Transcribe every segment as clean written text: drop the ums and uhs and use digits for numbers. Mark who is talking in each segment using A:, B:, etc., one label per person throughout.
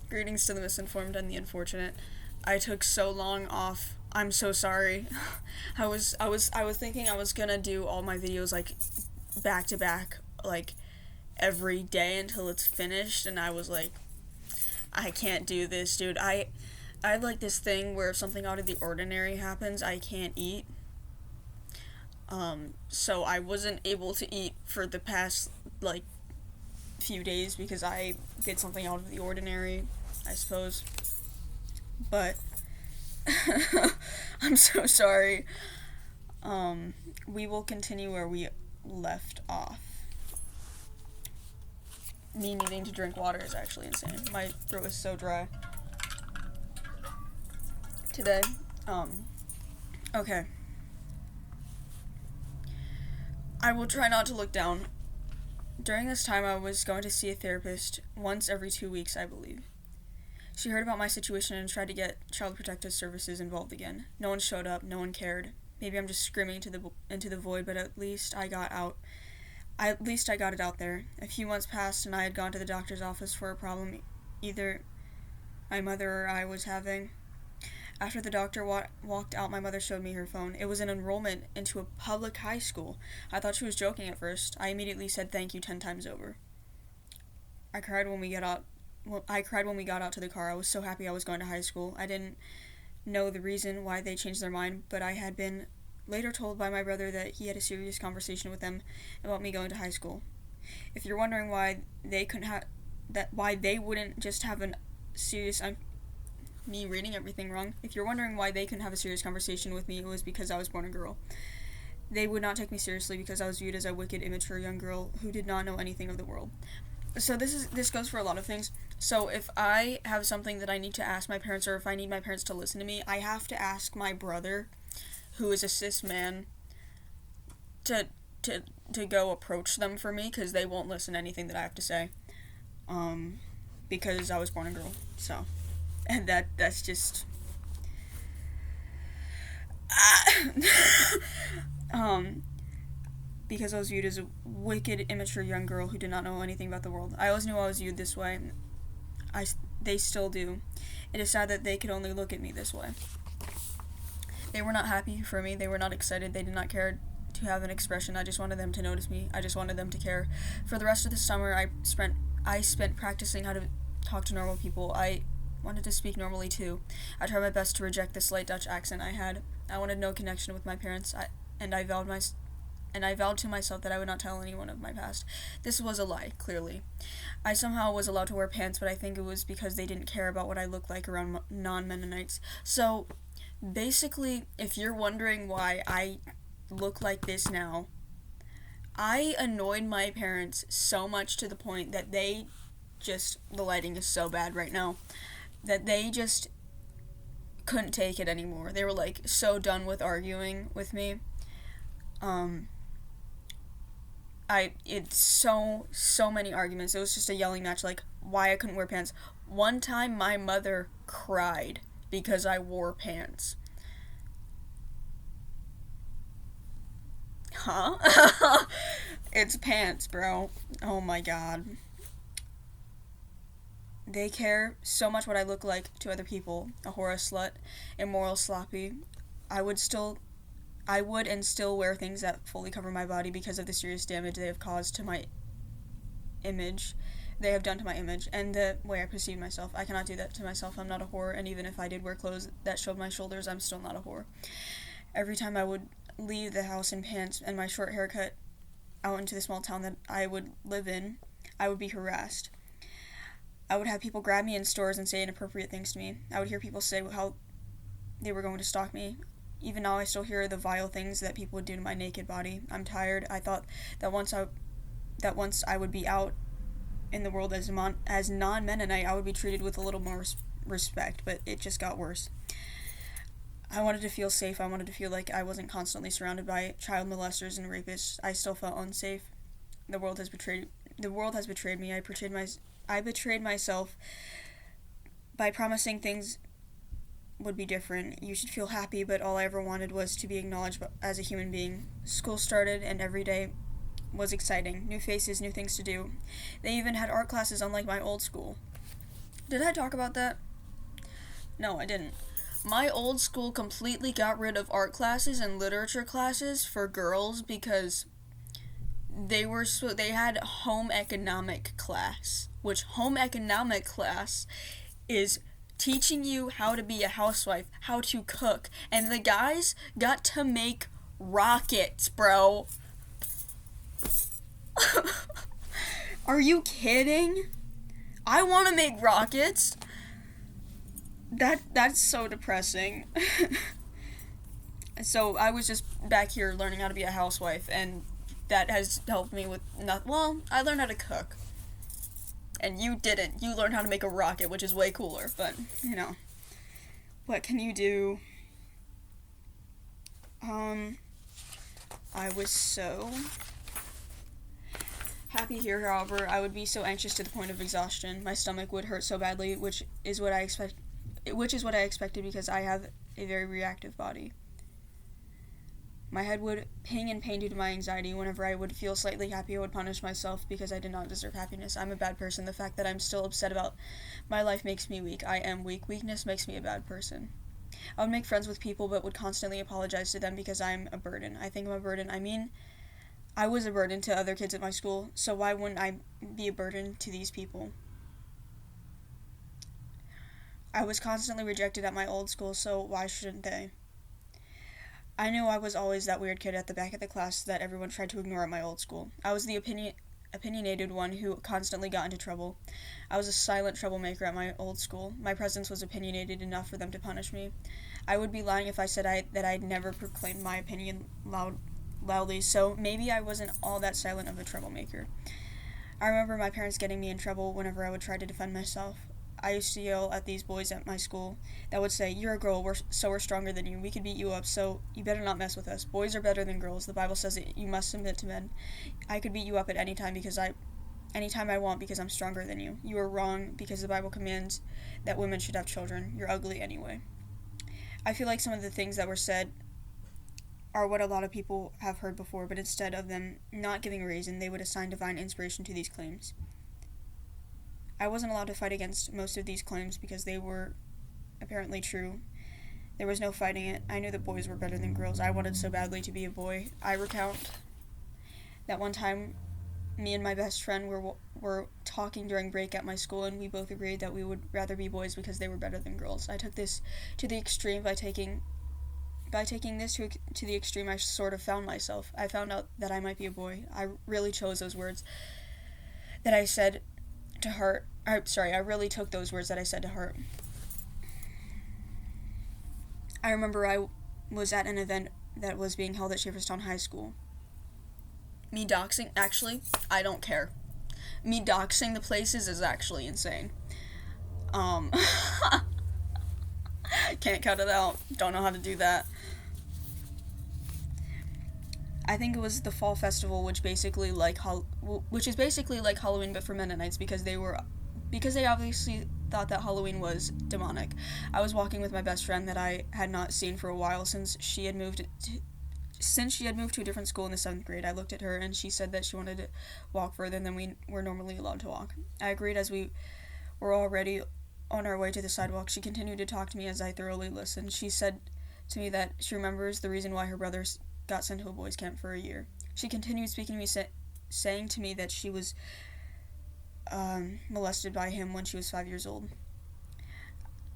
A: Greetings to the misinformed and the unfortunate. I took so long off. I'm so sorry. I was thinking I was gonna do all my videos like back to back, like every day until it's finished, and I was like, I can't do this, dude. I have like this thing where if something out of the ordinary happens, I can't eat. So I wasn't able to eat for the past like few days because I did something out of the ordinary, I suppose. But I'm so sorry. We will continue where we left off. Me needing to drink water is actually insane. My throat is so dry today. Okay. I will try not to look down. During this time, I was going to see a therapist once every 2 weeks, I believe. She heard about my situation and tried to get Child Protective Services involved again. No one showed up, no one cared. Maybe I'm just screaming into the void, but at least I got out. At least I got it out there. A few months passed and I had gone to the doctor's office for a problem either my mother or I was having. After the doctor walked out, my mother showed me her phone. It was an enrollment into a public high school. I thought she was joking at first. I immediately said thank you 10 times over. I cried when we got out. I cried when we got out to the car. I was so happy I was going to high school. I didn't know the reason why they changed their mind, but I had been later told by my brother that he had a serious conversation with them about me going to high school. If you're wondering why they couldn't have why they wouldn't just have a serious me reading everything wrong. If you're wondering why they couldn't have a serious conversation with me, it was because I was born a girl. They would not take me seriously because I was viewed as a wicked, immature young girl who did not know anything of the world. So this goes for a lot of things. So if I have something that I need to ask my parents, or if I need my parents to listen to me, I have to ask my brother, who is a cis man, to go approach them for me, because they won't listen to anything that I have to say. Because I was born a girl. So, and that's just because I was viewed as a wicked, immature young girl who did not know anything about the world. I always knew I was viewed this way. They still do. It is sad that they could only look at me this way. They were not happy for me. They were not excited. They did not care to have an expression. I just wanted them to notice me. I just wanted them to care. For the rest of the summer, I spent practicing how to talk to normal people. I wanted to speak normally too. I tried my best to reject the slight Dutch accent I had. I wanted no connection with my parents. I vowed to myself that I would not tell anyone of my past. This was a lie, clearly. I somehow was allowed to wear pants, but I think it was because they didn't care about what I looked like around non-Mennonites. So, basically, if you're wondering why I look like this now, I annoyed my parents so much to the point that the lighting is so bad right now, that they just couldn't take it anymore. They were like so done with arguing with me. It's so many arguments. It was just a yelling match, like why I couldn't wear pants. One time my mother cried because I wore pants. Huh? It's pants, bro. Oh my god. They care so much what I look like to other people. A whore, a slut, immoral, sloppy. I would and still wear things that fully cover my body because of the serious damage they have caused to my image. They have done to my image and the way I perceive myself. I cannot do that to myself. I'm not a whore, and even if I did wear clothes that showed my shoulders, I'm still not a whore. Every time I would leave the house in pants and my short haircut out into the small town that I would live in, I would be harassed. I would have people grab me in stores and say inappropriate things to me. I would hear people say how they were going to stalk me. Even now, I still hear the vile things that people would do to my naked body. I'm tired. I thought that once I would be out in the world as non-Mennonite, I would be treated with a little more respect, but it just got worse. I wanted to feel safe. I wanted to feel like I wasn't constantly surrounded by child molesters and rapists. I still felt unsafe. The world has betrayed me. I betrayed myself by promising things would be different. You should feel happy, but all I ever wanted was to be acknowledged as a human being. School started, and every day was exciting. New faces, new things to do. They even had art classes unlike my old school. Did I talk about that? No, I didn't. My old school completely got rid of art classes and literature classes for girls because they had home economic class, which home economic class is teaching you how to be a housewife, how to cook, and the guys got to make rockets, bro. Are you kidding? I want to make rockets. That's so depressing. So I was just back here learning how to be a housewife, and that has helped me with well, I learned how to cook. And you didn't. You learned how to make a rocket, which is way cooler, but, what can you do? I was so happy here, however, I would be so anxious to the point of exhaustion. My stomach would hurt so badly, which is what I expected because I have a very reactive body. My head would ping in pain due to my anxiety. Whenever I would feel slightly happy, I would punish myself because I did not deserve happiness. I'm a bad person. The fact that I'm still upset about my life makes me weak. I am weak. Weakness makes me a bad person. I would make friends with people but would constantly apologize to them because I'm a burden. I think I'm a burden. I was a burden to other kids at my school, so why wouldn't I be a burden to these people? I was constantly rejected at my old school, so why shouldn't they? I knew I was always that weird kid at the back of the class that everyone tried to ignore at my old school. I was the opinionated one who constantly got into trouble. I was a silent troublemaker at my old school. My presence was opinionated enough for them to punish me. I would be lying if I said that I'd never proclaimed my opinion loudly, so maybe I wasn't all that silent of a troublemaker. I remember my parents getting me in trouble whenever I would try to defend myself. I used to yell at these boys at my school that would say, "You're a girl, we're stronger than you. We could beat you up, so you better not mess with us. Boys are better than girls. The Bible says that you must submit to men. I could beat you up at any time anytime I want because I'm stronger than you. You are wrong because the Bible commands that women should have children. You're ugly anyway." I feel like some of the things that were said are what a lot of people have heard before, but instead of them not giving a reason, they would assign divine inspiration to these claims. I wasn't allowed to fight against most of these claims because they were apparently true. There was no fighting it. I knew that boys were better than girls. I wanted so badly to be a boy. I recount that one time me and my best friend were talking during break at my school, and we both agreed that we would rather be boys because they were better than girls. I took this to the extreme by taking this to the extreme. I sort of found myself. I found out that I might be a boy. I really chose those words that I said to heart. I really took those words that I said to heart. I remember I was at an event that was being held at Shaverstown High School. Me doxing, actually, I don't care. Me doxing the places is actually insane. Can't cut it out. Don't know how to do that. I think it was the fall festival, which is basically like Halloween but for Mennonites because they obviously thought that Halloween was demonic. I was walking with my best friend that I had not seen for a while since she had moved to a different school in the 7th grade. I looked at her and she said that she wanted to walk further than we were normally allowed to walk. I agreed. As we were already on our way to the sidewalk, she continued to talk to me as I thoroughly listened. She said to me that she remembers the reason why her brothers got sent to a boys' camp for a year. She continued speaking to me, saying to me that she was molested by him when she was 5 years old.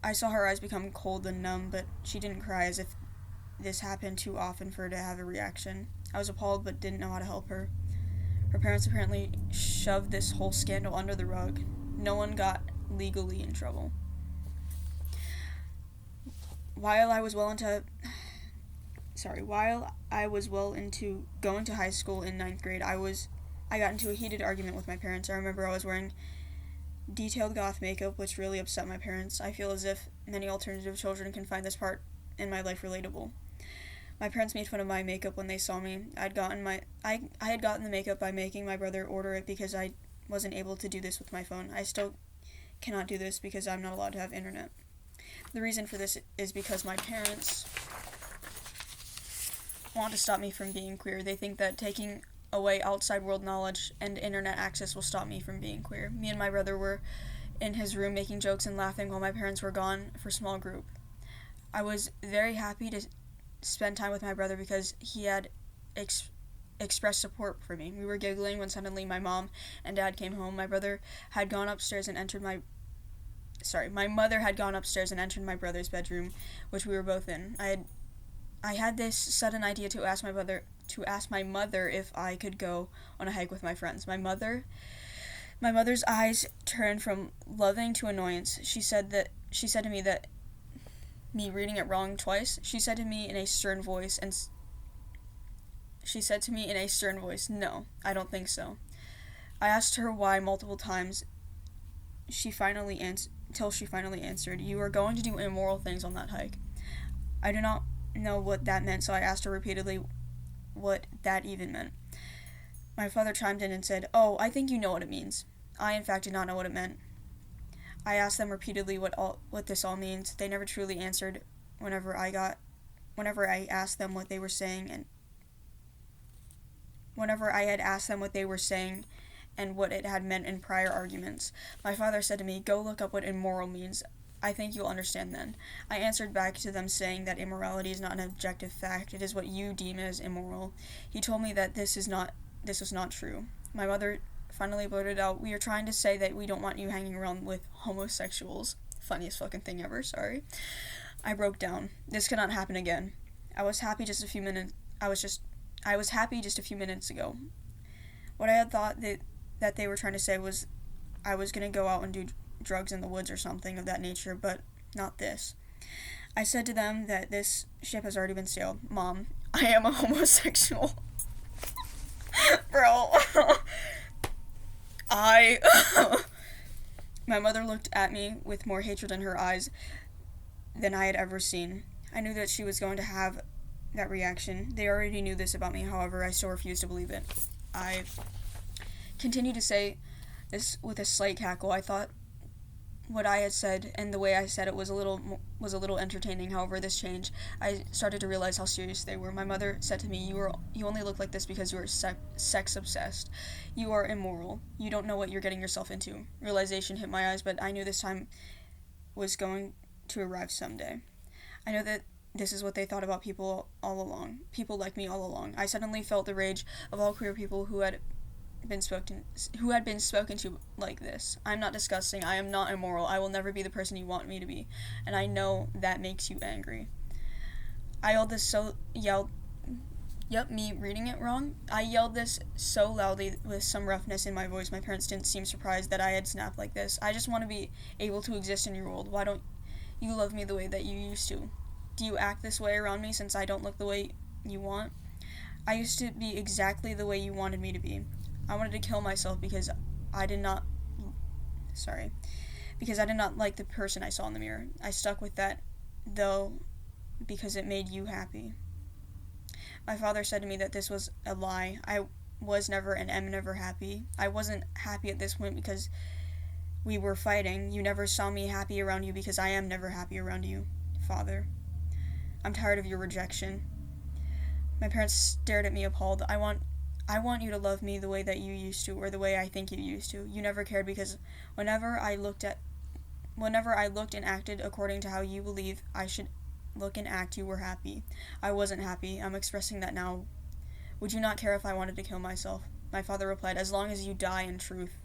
A: I saw her eyes become cold and numb, but she didn't cry, as if this happened too often for her to have a reaction. I was appalled but didn't know how to help her. Her parents apparently shoved this whole scandal under the rug. No one got legally in trouble. While I was well into going to high school in 9th grade, I got into a heated argument with my parents. I remember I was wearing detailed goth makeup, which really upset my parents. I feel as if many alternative children can find this part in my life relatable. My parents made fun of my makeup when they saw me. I had gotten the makeup by making my brother order it because I wasn't able to do this with my phone. I still cannot do this because I'm not allowed to have internet. The reason for this is because my parents want to stop me from being queer. They think that taking away outside world knowledge and internet access will stop me from being queer. Me and my brother were in his room making jokes and laughing while my parents were gone for small group. I was very happy to spend time with my brother because he had expressed support for me. We were giggling when suddenly my mom and dad came home. My mother had gone upstairs and entered my brother's bedroom, which we were both in. I had this sudden idea to ask my mother if I could go on a hike with my friends. My mother's eyes turned from loving to annoyance. She said to me that me reading it wrong twice. She said to me in a stern voice, "No, I don't think so." I asked her why multiple times. Till she finally answered, "You are going to do immoral things on that hike." I do not know what that meant, so I asked her repeatedly what that even meant. My father chimed in and said, "Oh, I think you know what it means." I, in fact, did not know what it meant. I asked them repeatedly what this all means. They never truly answered whenever I asked them what they were saying, and whenever I had asked them what they were saying and what it had meant in prior arguments. My father said to me, "Go look up what immoral means. I think you'll understand then." I answered back to them saying that immorality is not an objective fact. It is what you deem as immoral. He told me that this was not true. My mother finally blurted out, "We are trying to say that we don't want you hanging around with homosexuals." Funniest fucking thing ever, sorry. I broke down. This could not happen again. I was happy just a few minutes ago. What I had thought that they were trying to say was I was going to go out and do drugs in the woods or something of that nature, but not this. I said to them that this ship has already been sailed. Mom, I am a homosexual. Bro. My mother looked at me with more hatred in her eyes than I had ever seen. I knew that she was going to have that reaction. They already knew this about me, however, I still refused to believe it. I continued to say this with a slight cackle. I thought what I had said and the way I said it was a little entertaining. However, this changed. I started to realize how serious they were. My mother said to me, "You only look like this because you are sex obsessed. You are immoral. You don't know what you're getting yourself into." Realization hit my eyes, but I knew this time was going to arrive someday. I know that this is what they thought about people all along. People like me all along. I suddenly felt the rage of all queer people who had been spoken to like this. I'm not disgusting. I am not immoral. I will never be the person you want me to be. And I know that makes you angry. Me reading it wrong. I yelled this so loudly with some roughness in my voice. My parents didn't seem surprised that I had snapped like this. I just want to be able to exist in your world. Why don't you love me the way that you used to? Do you act this way around me since I don't look the way you want? I used to be exactly the way you wanted me to be. I wanted to kill myself because I did not like the person I saw in the mirror. I stuck with that, though, because it made you happy. My father said to me that this was a lie. I was never and am never happy. I wasn't happy at this point because we were fighting. You never saw me happy around you because I am never happy around you, Father. I'm tired of your rejection. My parents stared at me appalled. I want you to love me the way that you used to, or the way I think you used to. You never cared because whenever I looked and acted according to how you believe I should look and act, you were happy. I wasn't happy. I'm expressing that now. Would you not care if I wanted to kill myself? My father replied, "As long as you die in truth."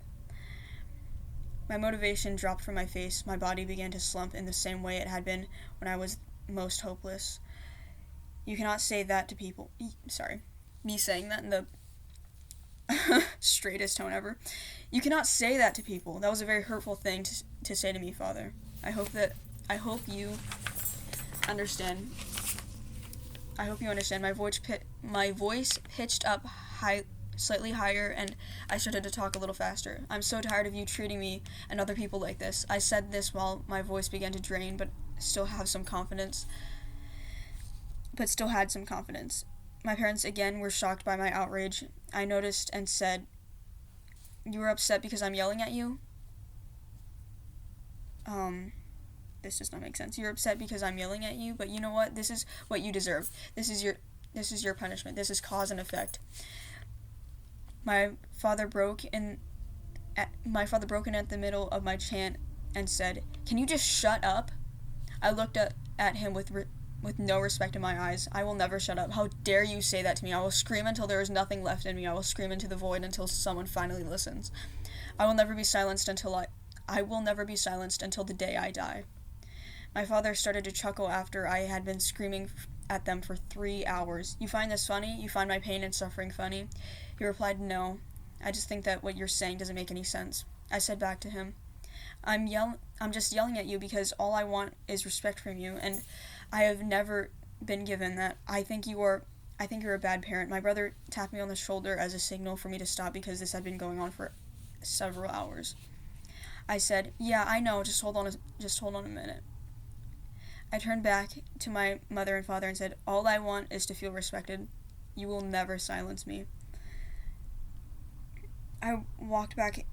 A: My motivation dropped from my face. My body began to slump in the same way it had been when I was most hopeless. You cannot say that to people. Me saying that in the straightest tone ever. You cannot say that to people. That was a very hurtful thing to say to me, Father. I hope you understand. I hope you understand. My voice pitched up slightly higher, and I started to talk a little faster. I'm so tired of you treating me and other people like this. I said this while my voice began to drain, but still had some confidence. My parents again were shocked by my outrage. I noticed and said, "You are upset because I'm yelling at you?" This does not make sense. You're upset because I'm yelling at you, but you know what? This is what you deserve. This is your punishment. This is cause and effect. My father broke in at the middle of my chant and said, "Can you just shut up?" I looked at him with no respect in my eyes. "I will never shut up. How dare you say that to me? I will scream until there is nothing left in me. I will scream into the void until someone finally listens. I will never be silenced until the day I die." My father started to chuckle after I had been screaming at them for 3 hours. "You find this funny? You find my pain and suffering funny?" He replied, "No. I just think that what you're saying doesn't make any sense." I said back to him, I'm just yelling at you because all I want is respect from you, and I have never been given that. I think you're a bad parent." My brother tapped me on the shoulder as a signal for me to stop because this had been going on for several hours. I said, "Yeah, I know. Just hold on a minute." I turned back to my mother and father and said, "All I want is to feel respected. You will never silence me." I walked back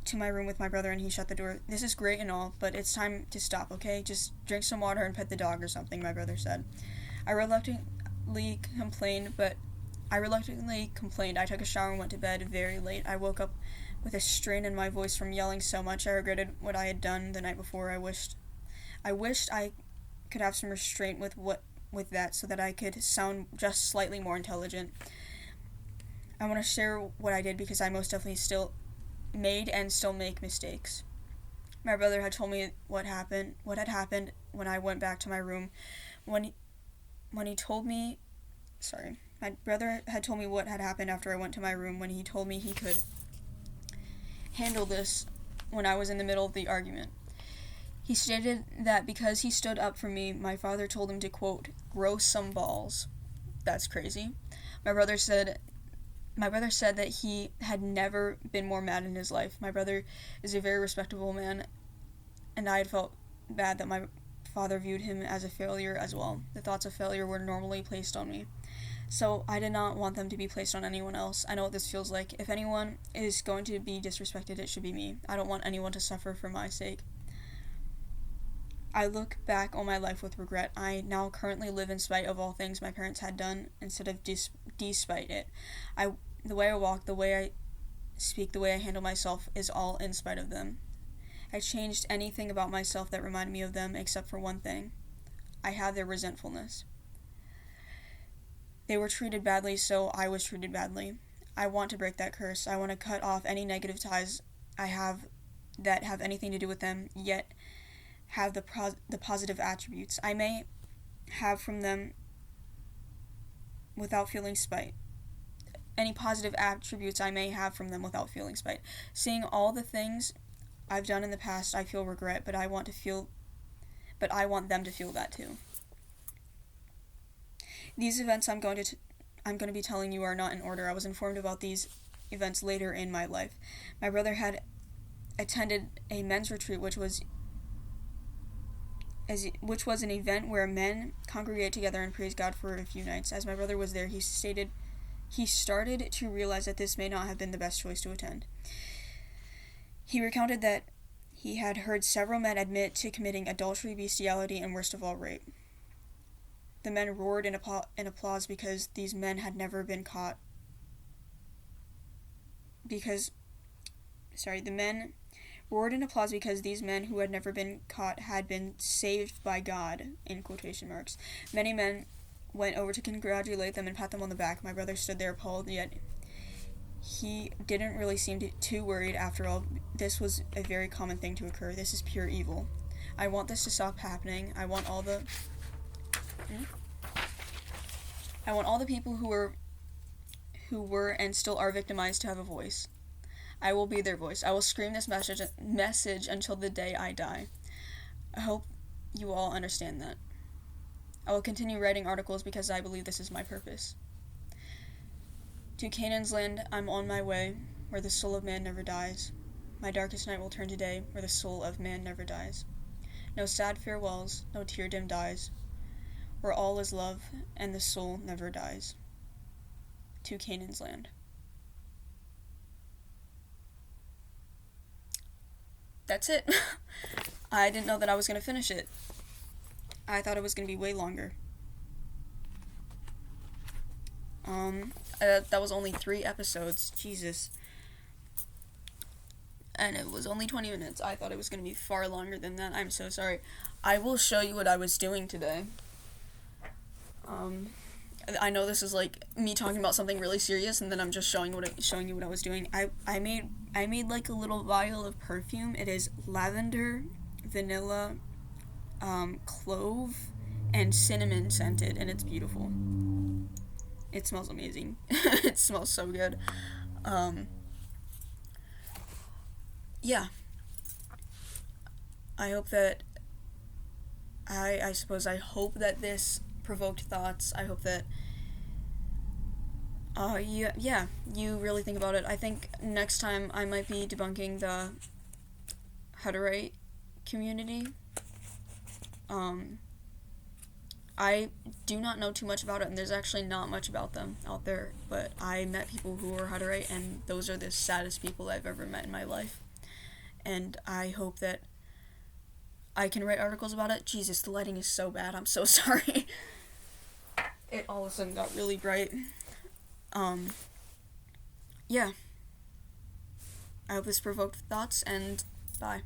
A: to my room with my brother and he shut the door. "This is great and all, but it's time to stop, okay? Just drink some water and pet the dog or something," my brother said. I reluctantly complained. I took a shower and went to bed very late. I woke up with a strain in my voice from yelling so much. I regretted what I had done the night before. I wished I could have some restraint with that so that I could sound just slightly more intelligent. I want to share what I did because I most definitely still made and still make mistakes. My brother had told me what had happened when I went back to my room. My brother had told me what had happened after I went to my room when he told me he could handle this when I was in the middle of the argument. He stated that because he stood up for me, my father told him to, quote, "grow some balls." That's crazy. My brother said that he had never been more mad in his life. My brother is a very respectable man, and I had felt bad that my father viewed him as a failure as well. The thoughts of failure were normally placed on me, so I did not want them to be placed on anyone else. I know what this feels like. If anyone is going to be disrespected, it should be me. I don't want anyone to suffer for my sake. I look back on my life with regret. I now currently live in spite of all things my parents had done instead of despite it. The way I walk, the way I speak, the way I handle myself is all in spite of them. I changed anything about myself that reminded me of them except for one thing. I have their resentfulness. They were treated badly, so I was treated badly. I want to break that curse. I want to cut off any negative ties I have that have anything to do with them, yet have the positive attributes I may have from them without feeling spite. Any positive attributes I may have from them without feeling spite. Seeing all the things I've done in the past, I feel regret, but I want them to feel that too. These events I'm going to be telling you are not in order. I was informed about these events later in my life. My brother had attended a men's retreat, which was an event where men congregate together and praise God for a few nights. As my brother was there, he stated he started to realize that this may not have been the best choice to attend. He recounted that he had heard several men admit to committing adultery, bestiality, and worst of all, rape. The men roared in applause because these men had never been caught. The men roared in applause because these men who had never been caught had been saved by God, in quotation marks. Many men went over to congratulate them and pat them on the back. My brother stood there appalled, yet he didn't really seem too worried. After all, this was a very common thing to occur. This is pure evil. I want this to stop happening. I want all the people who were and still are victimized to have a voice. I will be their voice. I will scream this message until the day I die. I hope you all understand that. I will continue writing articles because I believe this is my purpose. To Canaan's land, I'm on my way, where the soul of man never dies. My darkest night will turn to day, where the soul of man never dies. No sad farewells, no tear-dimmed eyes, where all is love and the soul never dies. To Canaan's land. That's it. I didn't know that I was going to finish it. I thought it was going to be way longer. That was only 3 episodes. Jesus. and it was only 20 minutes. I thought it was going to be far longer than that. I'm so sorry. I will show you what I was doing today. I know this is like me talking about something really serious, and then I'm just showing you what I was doing. I made like a little vial of perfume. It is lavender, vanilla, clove, and cinnamon scented, and it's beautiful. It smells amazing. It smells so good. Yeah. I hope that I suppose I hope that this provoked thoughts. I hope that you really think about it. I think next time I might be debunking the Hutterite community. I do not know too much about it, and there's actually not much about them out there, but I met people who were Hutterite, and those are the saddest people I've ever met in my life. And I hope that I can write articles about it. Jesus, the lighting is so bad. I'm so sorry. It all of a sudden got really bright. Yeah. I hope this provoked thoughts, and bye.